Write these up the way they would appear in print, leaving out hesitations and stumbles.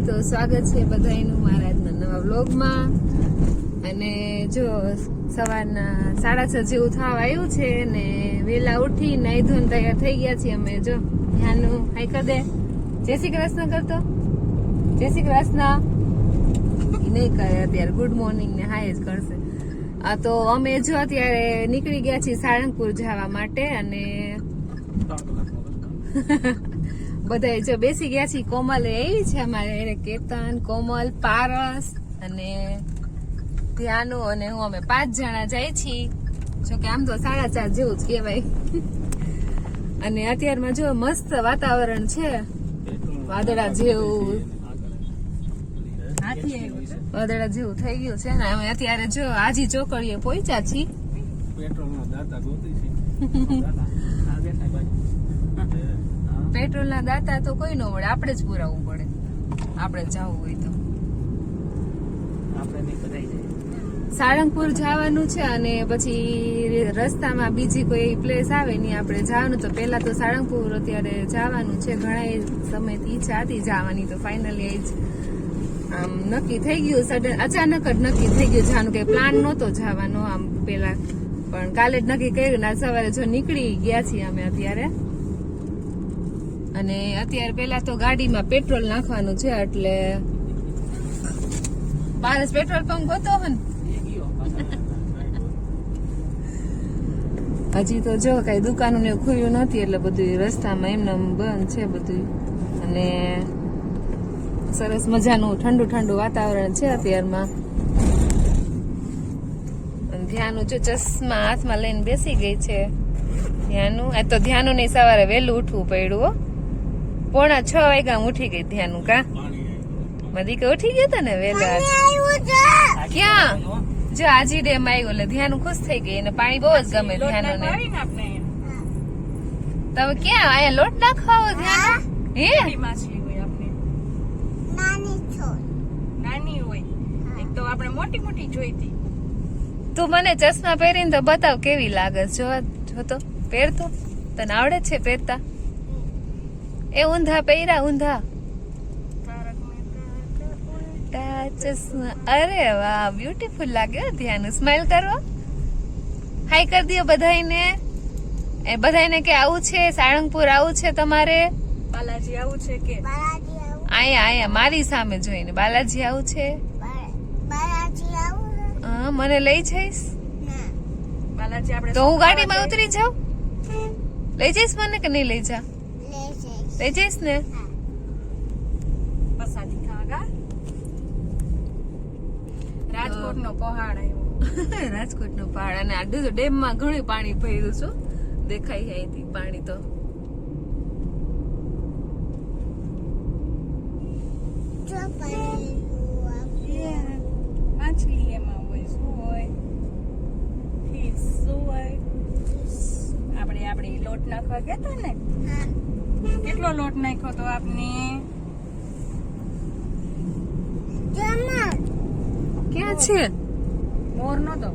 તો સ્વાગત છે બધાનું મારા આજના નવા વ્લોગમાં. અને જો સવારના 6:30 જેવું થવા આવ્યું છે ને વેલા ઉઠી નાઈ ધોઈને તૈયાર થઈ ગયા છીએ અમે. જો ધ્યાનનું હાઈ કર દે, જય શ્રી કૃષ્ણ કરતો, જય શ્રી કૃષ્ણ. એ નહીં કરે અત્યારે, ગુડ મોર્નિંગ ને હાય જ કરશે. તો અમે જો અત્યારે નીકળી ગયા છીએ સાળંગપુર જવા માટે. અને બધા જો બેસી ગયા છીએ. કોમલ એવી છે અમારે, કેતન, કોમલ, પારસ અને ધ્યાનુ અને હું, અમે 5 જણા જાય છીએ. જોકે આમ તો 4:30 જેવું જ કહેવાય. અને અત્યારમાં જો મસ્ત વાતાવરણ છે, વાદળા જેવું વાદળા જેવું થઈ ગયું છે ને. અમે અત્યારે જો આજી ચોકડીએ પહોંચ્યા છીએ. પેટ્રોલ ના દાતા તો કોઈ ન મળે, આપણે જ પુરાવવું પડે. આપણે જવું હોય તો સાળંગપુર જવાનું છે. અને પછી રસ્તામાં બીજી કોઈ પ્લેસ આવે નહીં આપણે જવાનું. તો પેલા તો સાળંગપુર અત્યારે જવાનું છે. ઘણા સમયથી ઈચ્છા હતી જવાની, તો ફાઇનલી આમ નક્કી થઈ ગયું. સડન અચાનક જ નક્કી થઈ ગયું જવાનું. કઈ પ્લાન નહોતો જવાનો આમ પેલા, પણ કાલે જ નક્કી કર્યું. આજ સવારે જો નીકળી ગયા છીએ અમે અત્યારે. અને અત્યારે પેલા તો ગાડીમાં પેટ્રોલ નાખવાનું છે. એટલે પારસ પેટ્રોલ પંપ ગોતો હન. હજી તો જો કઈ દુકાનો ને ખુલ્યું નથી, એટલે બધું રસ્તામાં એમને બંધ છે બધું. અને સરસ મજાનું ઠંડુ ઠંડુ વાતાવરણ છે અત્યારમાં. ધ્યાનું જો ચશ્મા હાથમાં લઈને બેસી ગઈ છે. ધ્યાનું આ તો ધ્યાનું નહીં, સવારે વહેલું ઉઠવું પડ્યું. 5:45 વાગ્યા ઉઠી ગઈ ધ્યાનું. કા મદિક ઉઠી ગયો તો ને વહેલા. ક્યાં જો આજી ડેમ આવ્યો એટલે ધ્યાનું ખુશ થઈ ગઈ. અને પાણી બહુ જ ગમે ધ્યાનું ને. તમે ક્યાં આયા લોટ નાખવા આવો ધ્યાનું? હે નાની હોય એક તો આપણે મોટી મોટી જોઈતી. તું મને ચશ્મા પહેરીને તો બતાવ કેવી લાગે. જો તો પહેરતો તને આવડે છે પહેરતા? એ ઊંધા પહેર્યા, ઊંધા ચશ્મા. અરે વાહ, બ્યુટીફુલ લાગે. ધ્યાન સ્માઈલ કરો, હાઈ કરી દો બધાને. એ બધાને કે આવું છે સાળંગપુર, આવું છે તમારે બાલાજી આવું છે કે આયા મારી સામે જોઈને બાલાજી આવું છે. હા, મને લઈ જઈશ બાલાજી આપણે તો હું ગાડીમાં ઉતરી જાઉં? લઈ જઈશ મને કે નહીં લઈ જા? લઈ જઈશ ને. પસાદી ખાગા રાજકોટ નો પહાડ આવ્યો. રાજકોટ નો પહાડ. અને આ ડેમ માં ઘણું પાણી ભર્યું છું, દેખાય અહીંથી પાણી. તો માછલી એમાં હોય, શું હોય, ફિશ શું હોય. આપણે લોટ નાખવા ગયા હતા ને, કેટલો લોટ નાખ્યો તો આપને? ક્યાં છે? મોર નતો.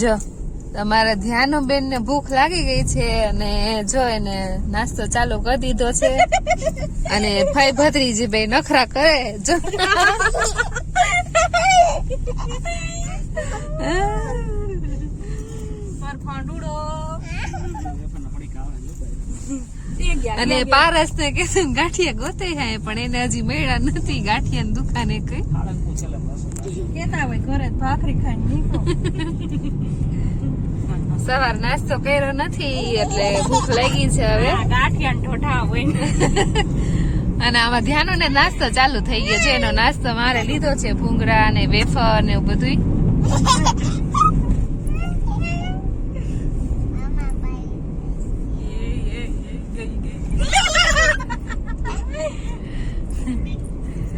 જો તમારા ધ્યાનુબેન ને ભૂખ લાગી ગઈ છે અને જો એને નાસ્તો ચાલુ કરી દીધો છે અને ભાઈ ભત્રીજી બે નખરા કરે જો અને પારસ ને કે ગાંઠિયા ગોતે હે પણ એને હજી મળ્યા નથી ગાંઠિયા ની દુકાને કઈ કેતા હોય ઘરે ભાખરી ખાઈને નીકળો. સવાર નાસ્તો કર્યો નથી એટલે ભૂખ લાગી છે હવે ગાંઠિયા ઢોઢા હોય અને આમાં ધ્યાનો ને નાસ્તો ચાલુ થઈ ગયો છે એનો નાસ્તો મારે લીધો છે ભૂંગળા ને વેફર ને એવું બધું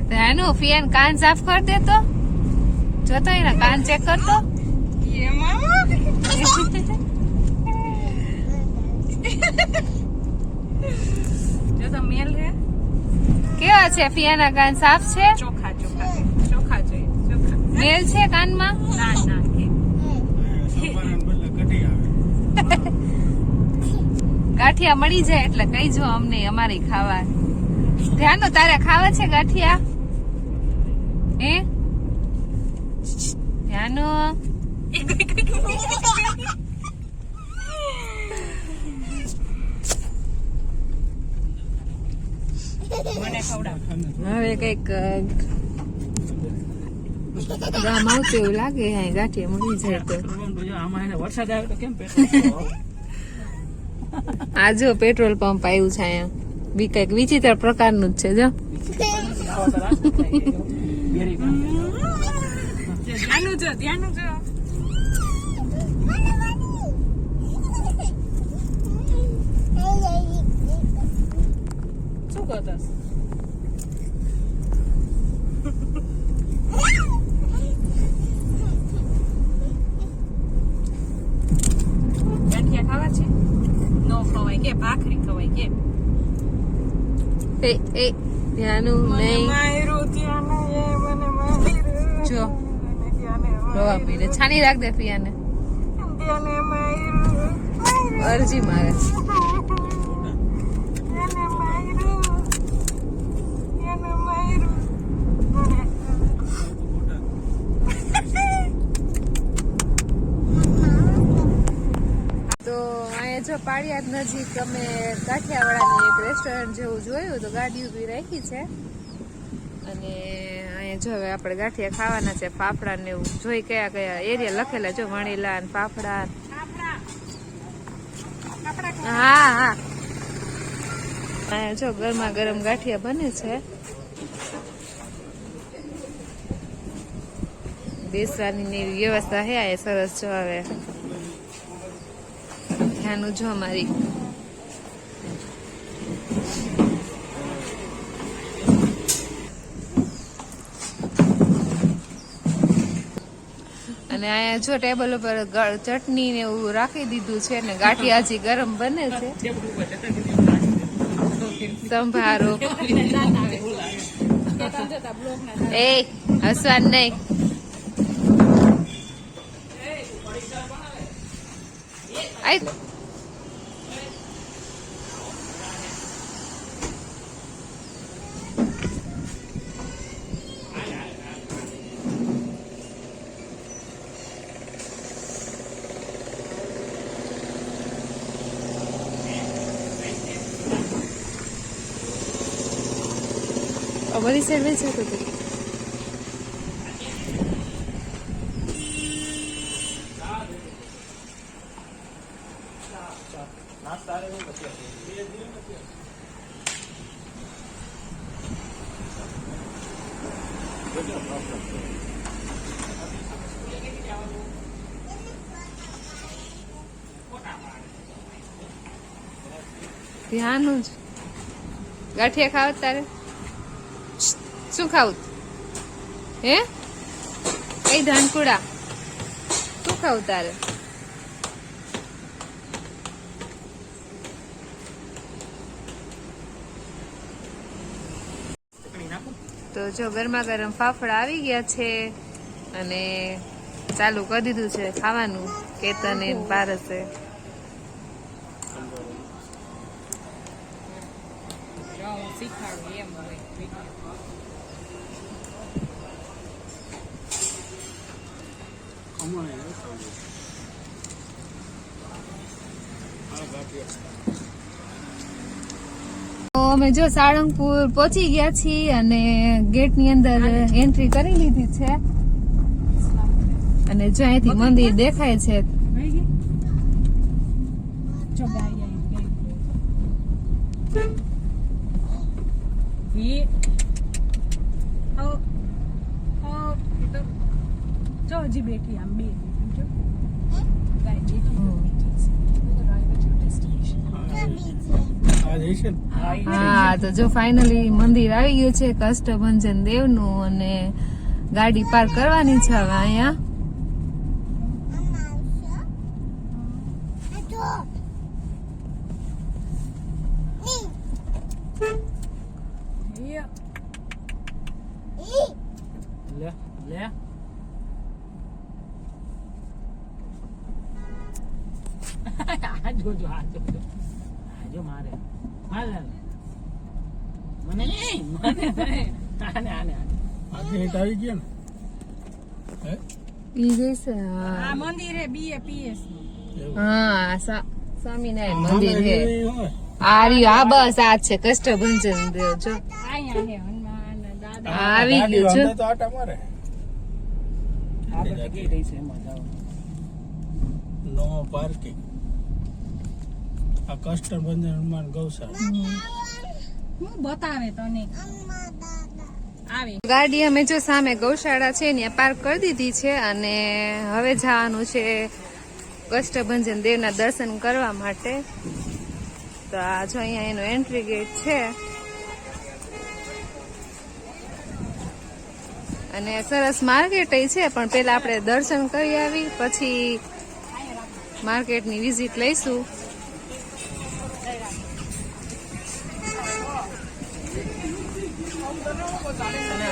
ધ્યાનો ફિયાન કાન સાફ કર દે તો જોતો એના કાન ચેક કરતો જો તો મેલ હે કેવા છે ફિયાના કાન સાફ છે ચોખા ચોખા ચોખા જોઈએ ચોખા મેલ છે કાનમાં ના ના ગાંઠિયા મળી જાય એટલે કહીજો અમને અમારે ખાવા ધ્યાનો તારે ખાવા છે ગાંઠિયા હે ધ્યાનો મને ખવડાવ હવે કઈક ગામ આવતું એવું લાગે હે ગાંઠિયા મળી જાય તો વરસાદ આવે તો કેમ આ જો પેટ્રોલ પંપ આવ્યું છે અહીંયા બી કઈક વિચિત્ર પ્રકારનું જ છે જો ધ્યાનું જો ધ્યાનું જો શું કરતસ ગાંઠિયા ખાવા છે નો ખવાય કે ભાખરી ખવાય કે એ ધ્યાનું નહીં જો રોવા પીને છાની રાખ દે પિયાને અરજી મારે તો અહીંયા જો પાળિયાદ નજીક અમે કાઠિયાવાડાનું એક રેસ્ટોરન્ટ જેવું જોયું તો ગાડી ઉભી રાખી છે અને અહીંયા જો હવે આપણે ગાંઠિયા ખાવાના છે ફાફડા ને એવું જોઈ કયા કયા એરિયા લખેલા જો વણીલા ને ફાફડા હા હા અહીંયા જો ગરમા ગરમ ગાંઠિયા બને છે બેસવાની ને એવી વ્યવસ્થા હે આ સરસ જો હવે ધ્યાનું જો મારી અને અહીંયા જો ટેબલ ઉપર ચટણી ને એવું રાખી દીધું છે ને ગાંઠિયા હજી ગરમ બને છે સંભારો એ હસવાન નહીં બધી સર્વિસ છે તો ધ્યાન જ ગાંઠિયા ખાવ તારે શું ખાવું હે કઈ ધાનકુડા શું ખાવું તારે તો જો ગરમા ગરમ ફાફડા આવી ગયા છે અને ચાલુ કરી દીધું છે ખાવાનું કેતન ને પારસે. શીખાડું એમ હોય. તો અમે જો સાળંગપુર પહોંચી ગયા છીએ અને ગેટ ની અંદર એન્ટ્રી કરી લીધી છે અને જો અહીંથી મંદિર દેખાય છે. જો ગાય જો હજી બેઠી આમ બે જો ગાય બેઠી. હા તો જો ફાઇનલી મંદિર આવી ગયું છે કષ્ટભંજન દેવનું અને ગાડી પાર્ક કરવાની છે હવે અહીંયા. લે લે આ જોજો મારે હાલ મને નહીં મને આને આને આજે હિટ આવી ગયા ને ઈ જઈશે. આ મંદિર હે BAPS હા સ્વામિનારાયણ મંદિર છે. આ રહ્યું આ બસ આ જ છે કષ્ટભંજન દેવ જો અહીંયા હે હનુમાન દાદા આવી ગયું છે. તો આટા મારે આપણે ગઈ રહી છે એમાં જાવ નો પાર્કિંગ. આ કષ્ટભંજન હનુમાન ગૌશાળા હું બતાવે તને આવે. ગાડી અમે જો સામે ગૌશાળા છે ત્યાં પાર્ક કરી દીધી છે અને હવે જવાનું છે કષ્ટભંજન દેવના દર્શન કરવા માટે. તો આ જો અહીંયા એનો એન્ટ્રી ગેટ છે અને સરસ માર્કેટ છે પણ પેલા આપણે દર્શન કરી આવી પછી માર્કેટની વિઝિટ લઈશું.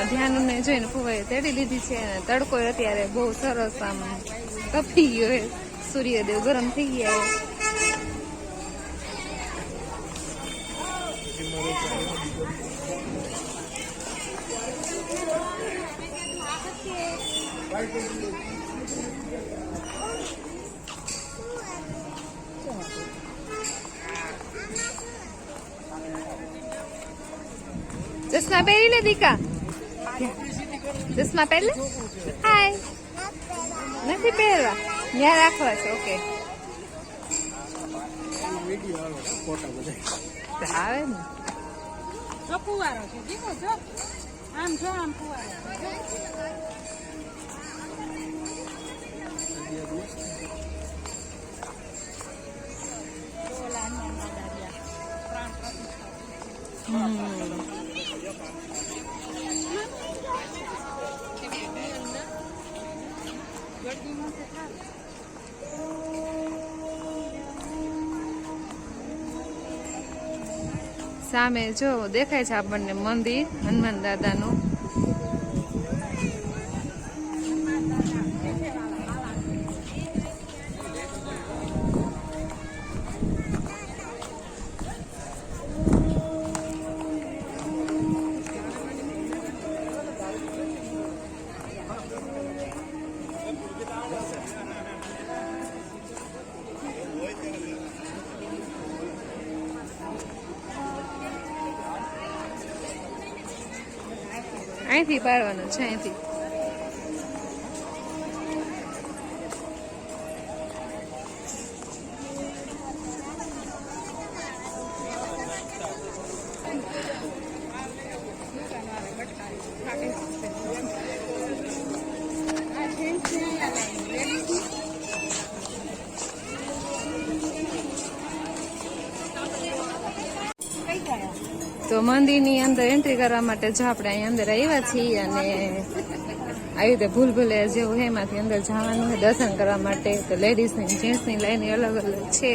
ધ્યાન જોઈને ફુવાઈ તેડી લીધી છે અને તડકો અત્યારે બહુ સરસ આમ તપી ગયો, સૂર્યદેવ ગરમ થઈ ગયા. ચશ્મા પહેરી લે દીકા, ચશ્મા પહેરી લે. હાય, નથી પહેરવા, ત્યાં રાખવા છે. ઓકે, આવે ને જો ફુવારો છે, દીકો જો આમ જો આમ ફુવારો. સામે જો દેખાય છે આપણને મંદિર હનુમાન દાદાનું. અહીંથી પાડવાનું છે, અહીંથી. તો મંદિરની અંદર એન્ટ્રી કરવા માટે જો આપણે અહીં અંદર આવ્યા છીએ અને આવી રીતે ભૂલ ભૂલે જેવું છે એમાંથી અંદર જવાનું છે દર્શન કરવા માટે. તો લેડીઝની જેન્ટ્સની લાઈન અલગ અલગ છે.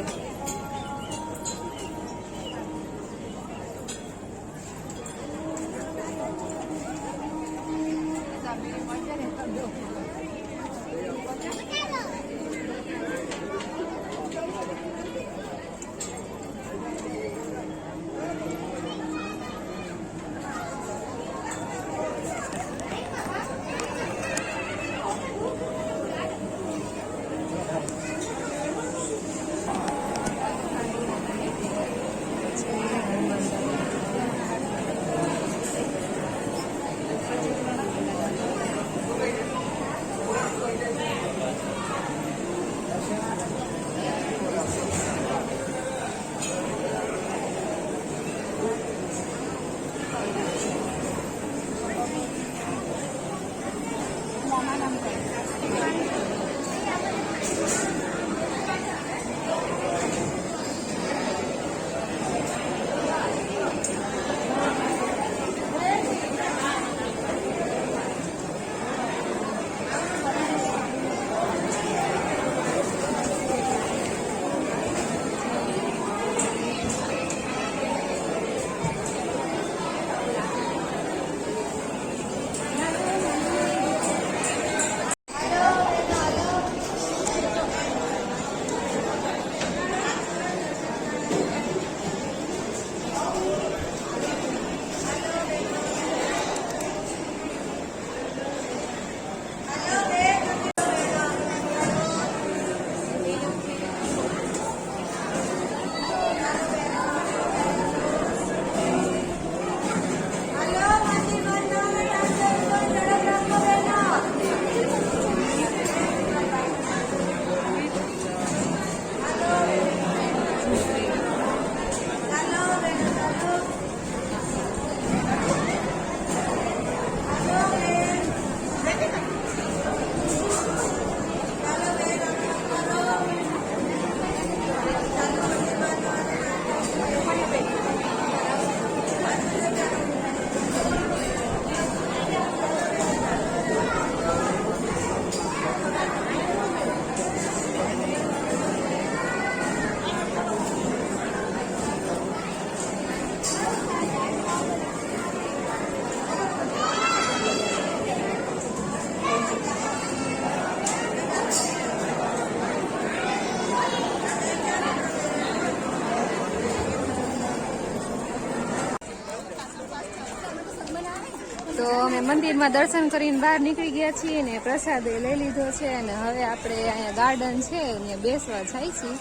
તો અમે મંદિરમાં દર્શન કરીને બહાર નીકળી ગયા છીએ ને પ્રસાદ લઈ લીધો છે અને હવે આપણે અહીંયા ગાર્ડન છે ને બેસવા જાય છીએ.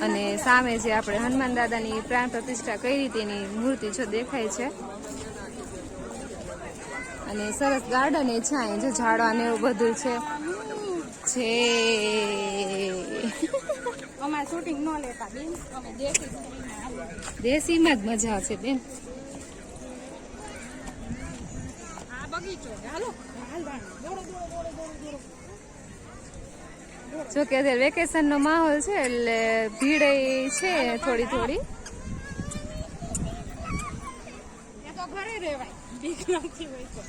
અને સામે જે આપણે હનુમાન દાદાની પ્રાણ પ્રતિષ્ઠા કરી તેની મૂર્તિ જો દેખાય છે. અને સરસ ગાર્ડન એ છે, અહીં જો ઝાડવા ને એવું બધું છે. અમારે શૂટિંગ ન લેતા બેન, અમે દેશીમાં જ મજા આવશે બેન. આ બગીચો છે. હાલો હાલ દોડો દોડો દોડો દોડો. જો કે અત્યારે વેકેશન નો માહોલ છે એટલે ભીડ છે થોડી થોડી. એ તો ઘરે રહેવાય, બીક નથી હોય તો.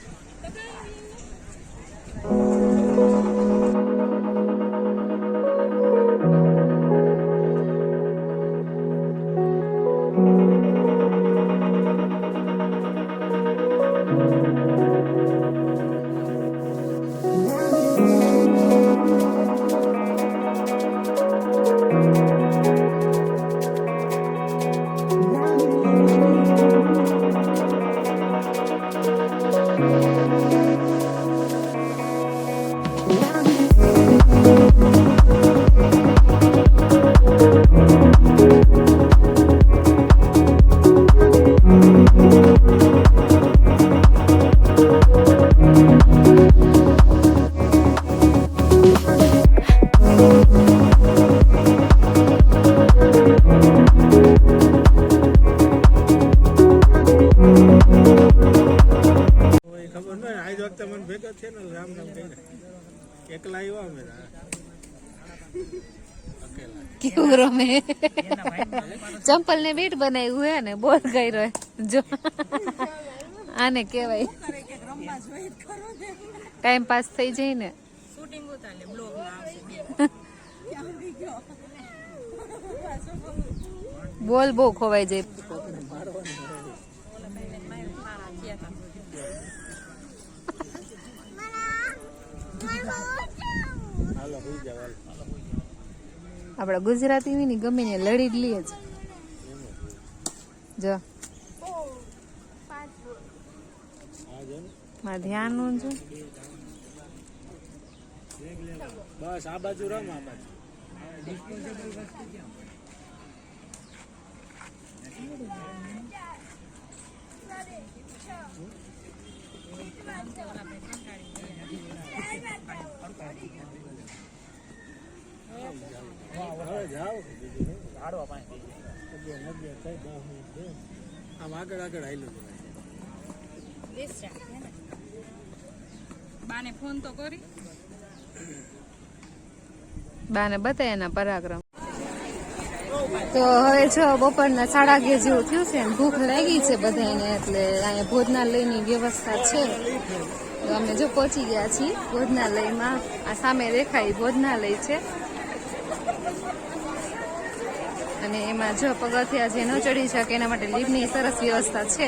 એકલા આવ્યા અમે કેવું રમે ચંપલ ને બેટ બનાવ્યું હે ને બોલ કર્યો જો આને કેવાય ટાઈમ પાસ થઈ જાય ને. શૂટિંગ ઉતારે બ્લોગ માં આવશે. બોલ બહુ ખોવાઈ જાય. આપડા ગુજરાતી ની ગમે ને લડી જ લઈએ જ. જો મારે ધ્યાન નું જો બસ આ બાજુ રમ, આ બાજુ આમ આગળ આગળ આવેલું. બાને ફોન તો કરી, બાને બતાય એના પરાક્રમ. તો હવે જો બપોરના 11:30 જેવું થયું છે ને ભૂખ લાગી છે બધાને, એટલે અહીંયા ભોજનાલયની વ્યવસ્થા છે. તો અમે જો પહોંચી ગયા છીએ ભોજનાલયમાં. આ સામે દેખાય ભોજનાલય છે અને એમાં જો પગથિયા જે ન ચડી શકે એના માટે લીફ્ટની સરસ વ્યવસ્થા છે.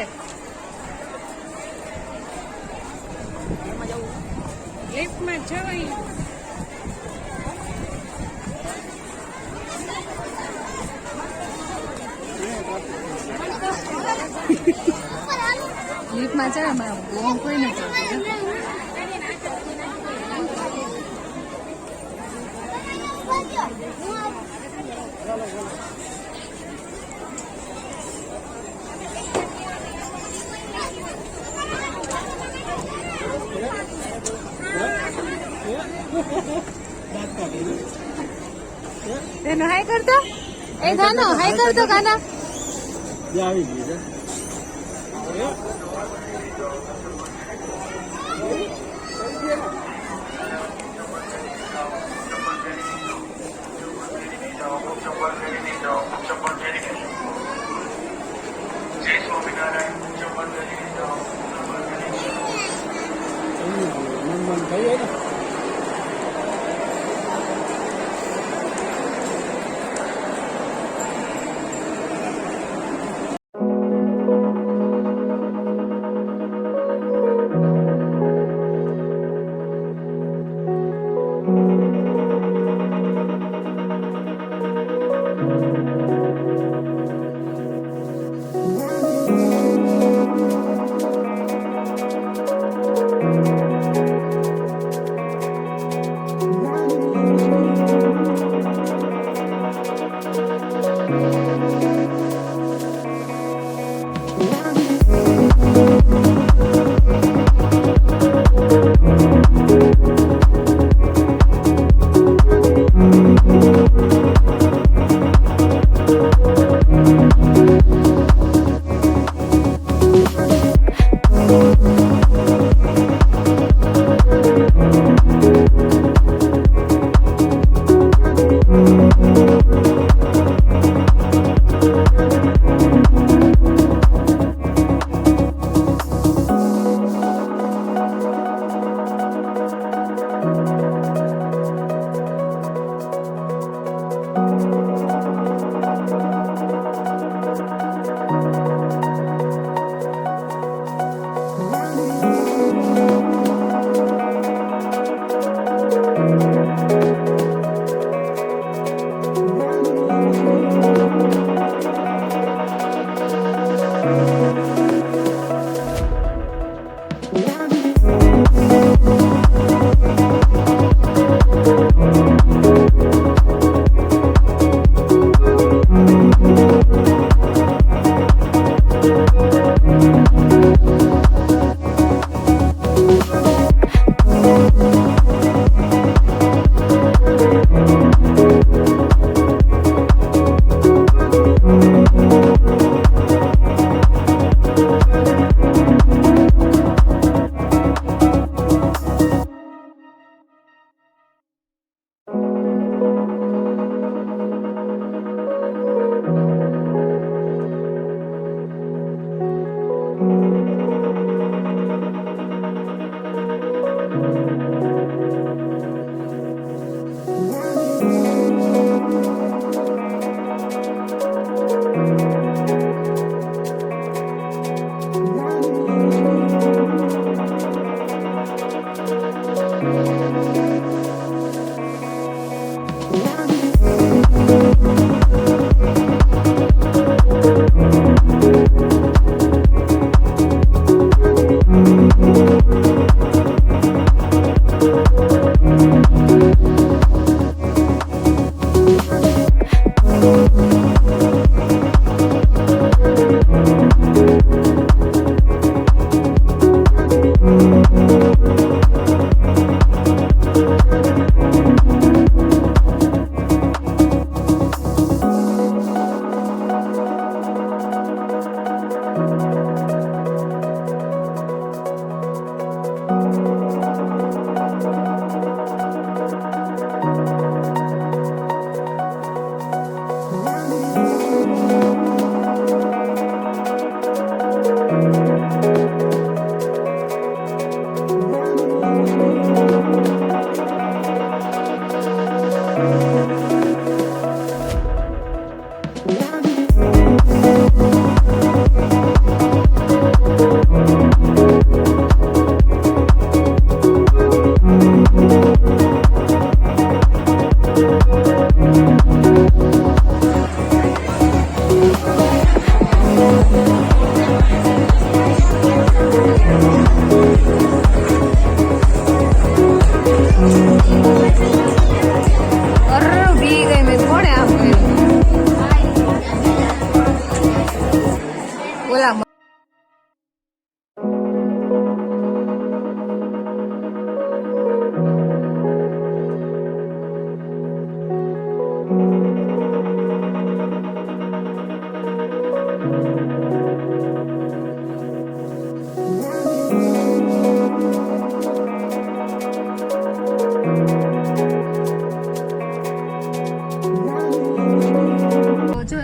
લિફ્ટમાં જવાય. લીફ્ટમાં ચડે મારા બોમ કોઈ નથી ચડતું. તેનો હાય કરતો એ ગાનો હાય કરતો ગાના આવી ગઈ છે.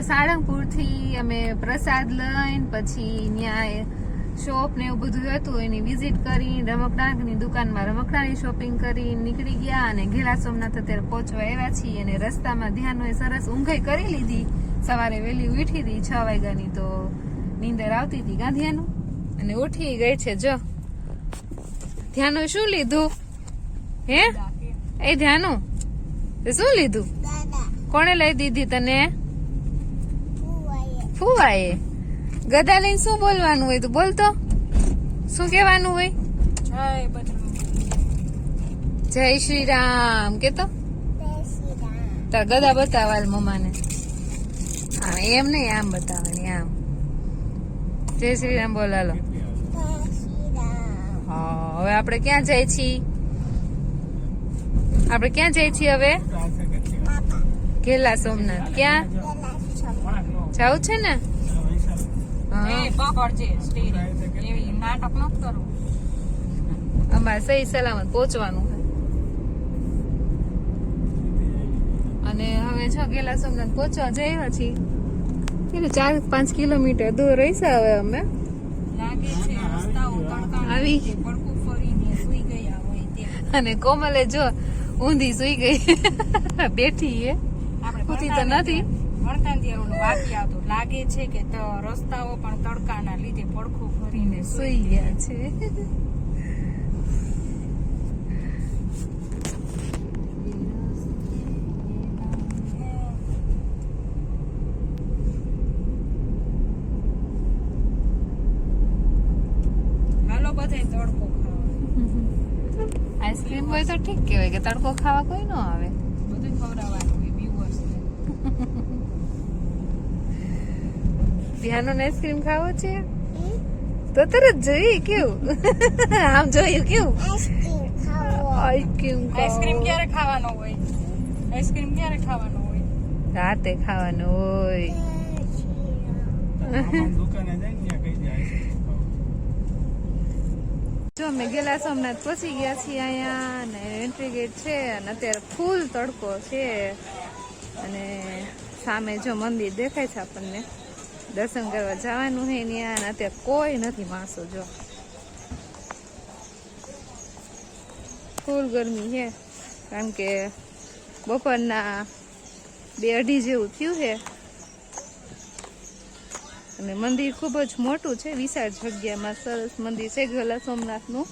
સાળંગપુર થી અમે પ્રસાદ લઈને પછી ન્યાય શોપ ને એવું બધું હતું એની વિઝિટ કરી રમકડાની દુકાનમાં રમકડાની શોપિંગ કરી નીકળી ગયા અને ઘેલા સોમનાથ અત્યારે પહોંચવા આવ્યા છીએ અને રસ્તામાં ધ્યાનોએ સરસ ઊંઘાઈ કરી લીધી સવારે વહેલી ઉઠી હતી 6 વાગ્યાની તો નીંદર આવતી હતી ગાંધીયાનું અને ઉઠી ગઈ છે જો ધ્યાનો શું લીધું હે એ ધ્યાનો શું લીધું કોણે લઈ દીધી તને ફુવાએ ગદા લઈને શું બોલવાનું હોય તું બોલતો શું કહેવાનું હોય જય શ્રી રામ કેતો તાર ગદા બતાવાલ મમ્માને એમ નહીં આમ બતાવવાની આમ જય શ્રી રામ બોલાલો હા હવે આપણે ક્યાં જઈએ છીએ હવે ઘેલા સોમનાથ ક્યાં જાવું છે ને અમારે સહી સલામત પહોંચવાનું અને હવે જો ગેલા સોમનાથ પહોંચવા જઈએ છીએ 4-5 કિલોમીટર દૂર રહીશું હવે અમે આવી અને કોમલે જો ઊંધી સુઈ ગઈ બેઠી એ ઉઠી તો નથી લાગે છે કે રસ્તાઓ પણ તડકાના લીધે પડખું ભરીને સુઈ ગયા છે બધે તડકો ખાવા. આઈસ્ક્રીમ હોય તો ઠીક કહેવાય કે તડકો ખાવા કોઈ ન આવે. બધું ખવડાવવાનું હોય viewers-ને. ધ્યાનો આઈસ્ક્રીમ ખાવો છે તો તરત જોઈ કેવું આમ જોયું કેવું આઈસ્ક્રીમ આઈસ્ક્રીમ ક્યારે ખાવાનો હોય? આઈસ્ક્રીમ ક્યારે ખાવાનો હોય? રાતે ખાવાનું હોય. દુકાને જઈને ત્યાં કહી દે આઈસ્ક્રીમ ખાવું. જો અમે ગયેલા સોમનાથ પહોંચી ગયા છીએ અહીંયા અને એન્ટ્રી ગેટ છે અને અત્યારે ફૂલ તડકો છે અને સામે જો મંદિર દેખાય છે આપણને. દર્શન કરવા જવાનું છે ત્યાં અને અત્યારે કોઈ નથી માણસો. જો ફૂલ ગરમી છે કારણ કે બપોરના 2-2:30 જેવું થયું છે અને મંદિર ખૂબ જ મોટું છે, વિશાળ જગ્યામાં સરસ મંદિર છે ગયેલા સોમનાથનું.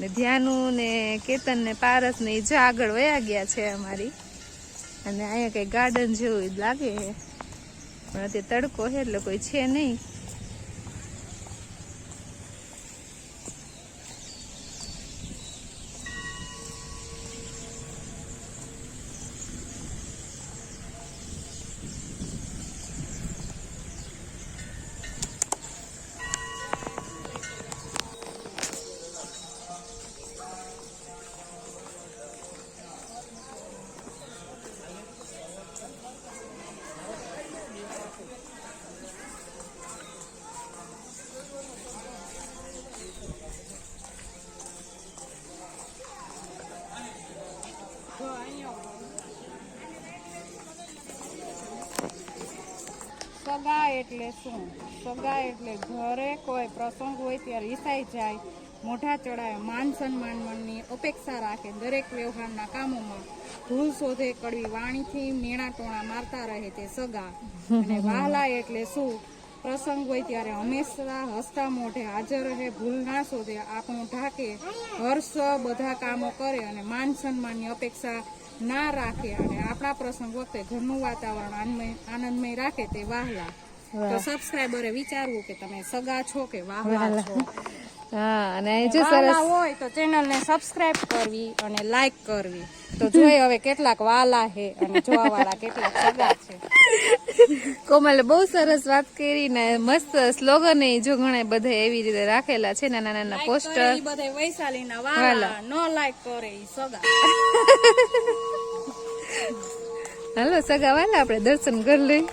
ને ધ્યાનું ને કેતન ને પારસ ને જો આગળ વયા ગયા છે અમારી અને અહીંયા કઈ ગાર્ડન જેવું જ લાગે છે પણ અત્યારે તડકો છે એટલે કોઈ છે નહીં. સગા એટલે શું? સગા એટલે ઘરે કોઈ પ્રસંગ હોય ત્યારે રિસાઈ જાય, મોઢા ચડાવે, માન સન્માનની અપેક્ષા રાખે, દરેક વ્યવહારના કામોમાં ભૂલ શોધે, કડવી વાણીથી મેણા ટોણા મારતા રહે તે સગા. અને વહાલા એટલે શું? પ્રસંગ હોય ત્યારે હંમેશા હસતા મોઢે હાજર રહે, ભૂલ ના શોધે, આપણું ઢાકે, હર્ષ બધા કામો કરે અને માન સન્માનની અપેક્ષા ના રાખે અને આપણા પ્રસંગ વખતે ઘરનું વાતાવરણ આનંદમય રાખે તે વહાલા. તો સબસ્ક્રાઇબરે વિચારવું કે તમે સગા છો કે વહાલા છો. હા અને જો વહાલા સરસ હોય તો ચેનલને સબસ્ક્રાઇબ કરવી અને લાઈક કરવી. તો જોઈએ હવે કેટલાક વાલા છે અને જોવા વાળા કેટલાક સગા છે. કોમલે બહુ સરસ વાત કરી ને મસ્ત સ્લોગન જો ઘણા બધા એવી રીતે રાખેલા છે, નાના નાના પોસ્ટર. બધે વૈશાલીના વાલા નો લાઈક કરે ઈ સગા. હાલો સગા વાલા આપણે દર્શન કરી લઈ.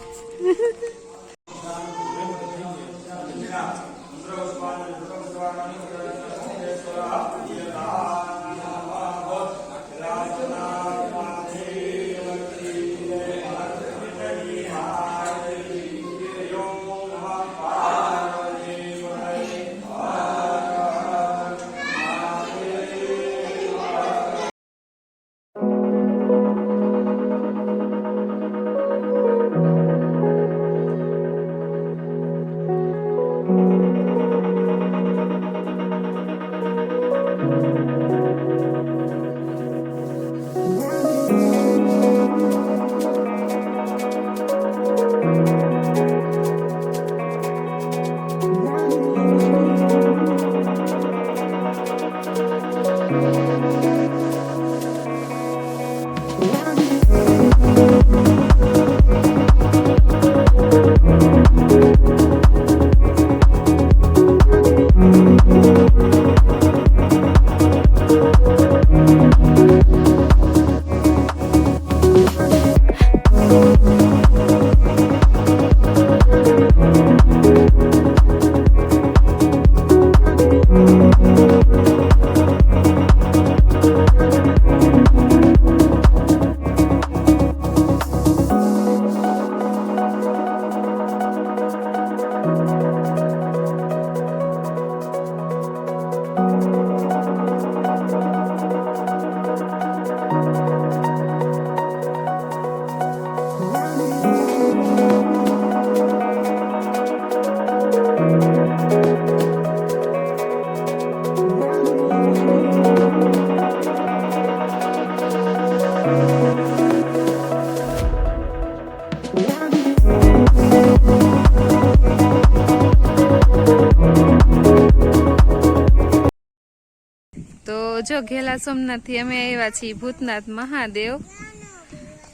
જો ઘેલા સોમનાથથી અમે આવ્યા છીએ ભૂતનાથ મહાદેવ.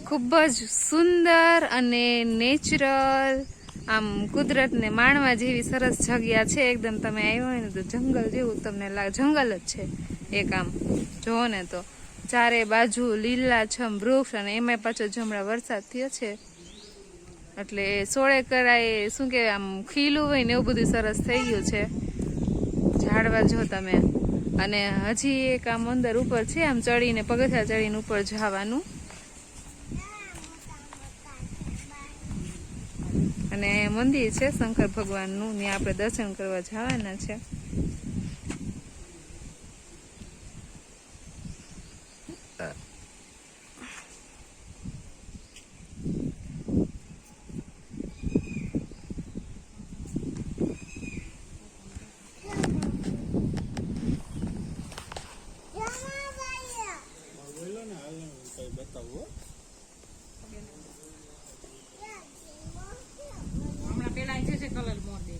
ખૂબ જ સુંદર અને નેચરલ, આમ કુદરતને માણવા જેવી સરસ જગ્યા છે એકદમ. તમે આવ્યો હોય ને તો જંગલ જેવું તમને લાગે, જંગલ જ છે એક. આમ જોવો ને તો ચારે બાજુ લીલાછમ વૃક્ષ, અને એમાં પાછો હમણાં વરસાદ થયો છે એટલે સોળે કરાય શું કહેવાય, આમ ખીલું હોય ને એવું બધું સરસ થઈ ગયું છે. ઝાડવા જો તમે. અને હજી એક આમ અંદર ઉપર છે, આમ ચડીને પગથિયા ચડીને ઉપર જવાનું. અને મંદિર છે શંકર ભગવાનનું, ત્યાં આપણે દર્શન કરવા જવાના છે. હમણાં પેલા છે કલર મોર દે.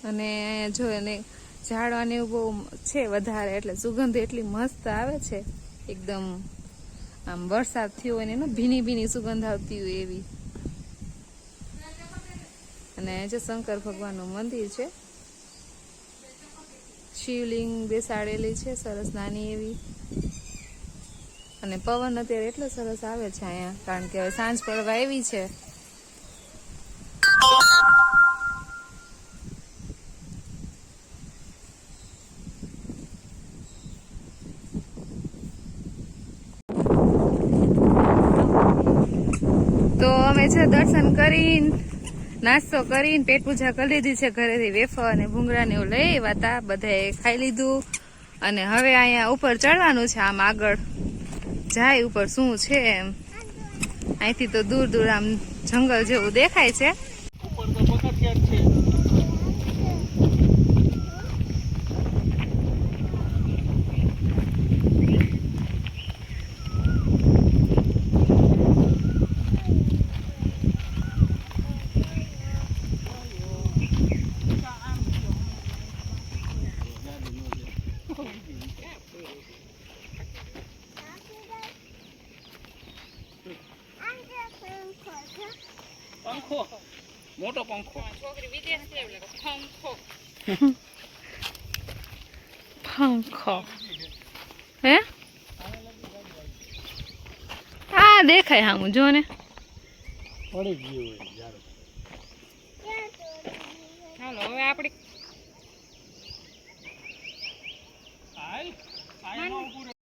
અને જો એને ઝાડવાને એવું બહુ છે વધારે, એટલે સુગંધ એટલી મસ્ત આવે છે એકદમ. આમ વરસાદ થયો હોય ને એનો ભીની ભીની સુગંધ આવતી હોય એવી. અને જે શંકર ભગવાનનું મંદિર છે, શિવલિંગ બેસાડેલી છે સરસ નાની એવી. અને પવન અત્યારે એટલો સરસ આવે છે અહીંયા, કારણ કે હવે સાંજ પડવા આવી છે. તો અમે છે દર્શન કરીને નાસ્તો કરીને પેટ પૂજા કરી લીધી છે. ઘરેથી વેફર અને ભૂંગળા ને એવું લઈ આવ્યા હતા, બધાએ ખાઈ લીધું. અને હવે અહીંયા ઉપર ચડવાનું છે. આમ આગળ જાય ઉપર શું છે એમ. અહીંથી તો દૂર દૂર આમ જંગલ જેવું દેખાય છે. ઉપર તો પગથિયા જ છે. પંખો, મોટો પંખો. છોકરી વિદેશ છે એટલે પંખો. પંખો હે આ દેખાય હામું જો ને. પડી ગયું હોય યાર. હાલો હવે આપણે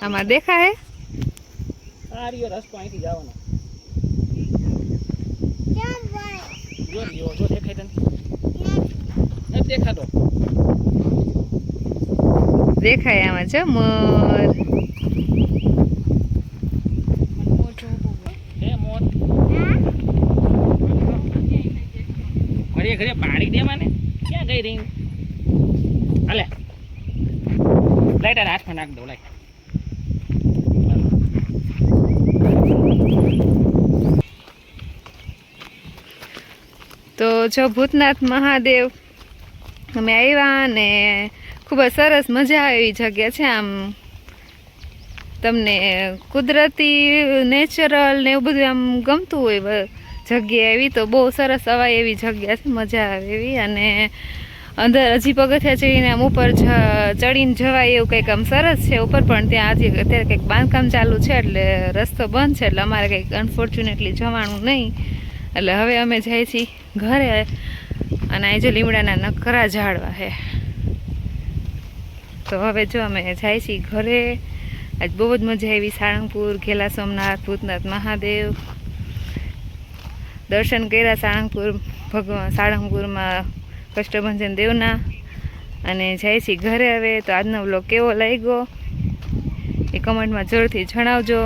આમાં દેખાય. આ રહ્યો રસ્તો, અહીંથી જવાનો. જો દેખાય તને? નથી દેખાતો. દેખાય આમાં છે મોર. હે મોર. ઘરે ઘરે પાણી દે મને. ક્યાં ગઈ રહી? હાલે લાઈટ હાથમાં નાખ દો. લાઈટ તો જો ભૂતનાથ મહાદેવ અમે આવ્યા ને ખૂબ જ સરસ મજા આવે એવી જગ્યા છે. આમ તમને કુદરતી નેચરલ ને એવું બધું આમ ગમતું હોય જગ્યા એવી, તો બહુ સરસ અવાય એવી જગ્યા છે, મજા આવે એવી. અને અંદર હજી પગથિયા ચડીને આમ ઉપર ચડીને જવાય એવું કંઈક આમ સરસ છે ઉપર. પણ ત્યાં હજી અત્યારે કંઈક બાંધકામ ચાલુ છે એટલે રસ્તો બંધ છે, એટલે અમારે કંઈક અનફોર્ચ્યુનેટલી જવાનું નહીં. એટલે હવે અમે જઈએ છીએ ઘરે. અને અહીં જો લીમડાના નકરા ઝાડવા છે. તો હવે જો અમે જાય છીએ ઘરે. આજ બહુ જ મજા આવી. સાળંગપુર, ઘેલા સોમનાથ, ભૂતનાથ મહાદેવ દર્શન કર્યા. સાળંગપુરમાં કષ્ટભંજન દેવના. અને જાય છીએ ઘરે હવે. તો આજનો વ્લોગ કેવો લાગ્યો એ કમેન્ટમાં જરૂરથી જણાવજો.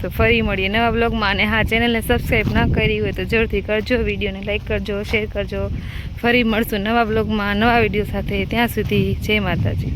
તો ફરી મળીએ નવા વ્લોગમાં. અને હા, ચેનલને સબસ્ક્રાઈબ ન કરી હોય તો જરૂરથી કરજો. વિડીયોને લાઈક કરજો, શેર કરજો. ફરી મળશું નવા વ્લોગમાં નવા વિડીયો સાથે. ત્યાં સુધી જય માતાજી.